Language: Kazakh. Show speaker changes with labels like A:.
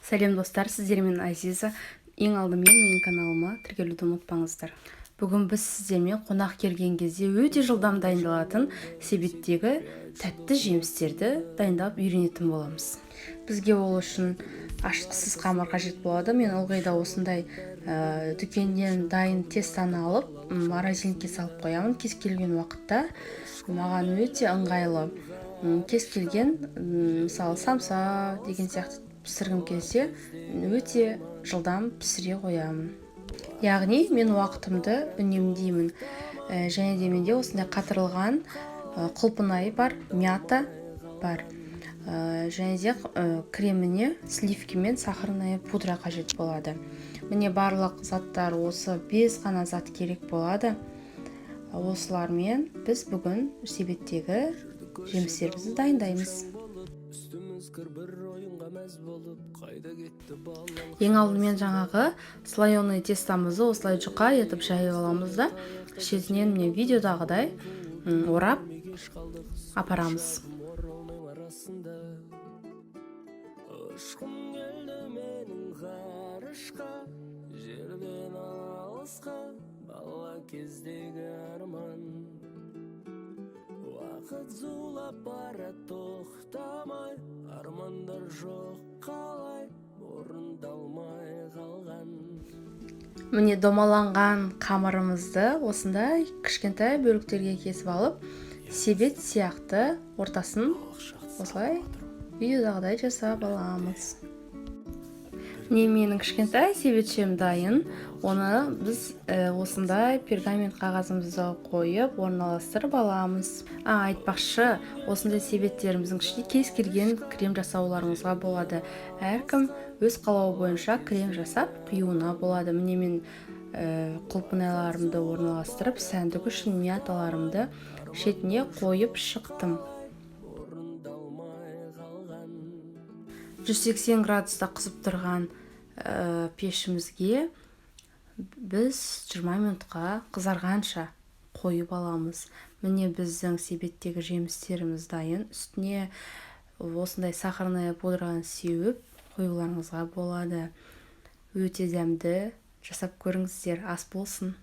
A: Сәлем достар, сіздермен Азиза. Ең алдымен менің каналыма тіркелуді ұмытпаңыздар. Бүгін біз сіздермен қонақ келген кезде өте жылдам дайындалатын себеттегі тәтті жемістерді дайындап үйренетін боламыз. Бізге ол үшін ашытқысыз қамыр қажет болады. Мен ылғи да осындай дүкеннен дайын тестаны алып, морозилькеге салып қоямын. Кез келген уақытта маған өте ыңғайлы. Кез келген, мысалы самса деген сияқты пісіргім келсе, өте жылдам пісіре қоямын. Яғни мен уақытымды үнемдеймін. Және де менде осындай қатырылған құлпынай бар, мята бар. Және де креміне сливки мен сахарная пудра қажет болады. Міне барлық заттар осы 5 қана зат керек болады. Осылармен біз бүгін себеттегі жемістерімізді дайындаймыз. Ең алдымен жаңағы слоеный тестамызды осылай жұқа етіп жайып аламыз да, шетінен міне видеодағыдай орап апарамыз.
B: Вақыт зулап бара тоқтамай, армандар жоқ қалай орындалмай қалған.
A: Міне домаланған қамырымызды осындай кішкентай бөліктерге кесіп алып, себет сияқты ортасын осылай видеодағыдай жасап аламыз. Міне менің кішкентай себетшем дайын. Оны біз осындай пергамент қағазымызды қойып, орналастырып аламыз. Айтпақшы, осындай себеттеріміздің ішінде кез келген крем жасауларыңызға болады. Әркім өз қалауы бойынша крем жасап құюына болады. Міне мен құлпынайларымды орналастырып, сәндік үшін мяталарымды шетіне қойып шықтым. 180 градуста қызып тұрған пешімізге біз 20 минутқа қызарғанша қойып аламыз. Міне біздің себеттегі жемістеріміз дайын. Үстіне осындай сахарная пудраны сеуіп қоюларыңызға болады. Өте дәмді, жасап көріңіздер, ас болсын.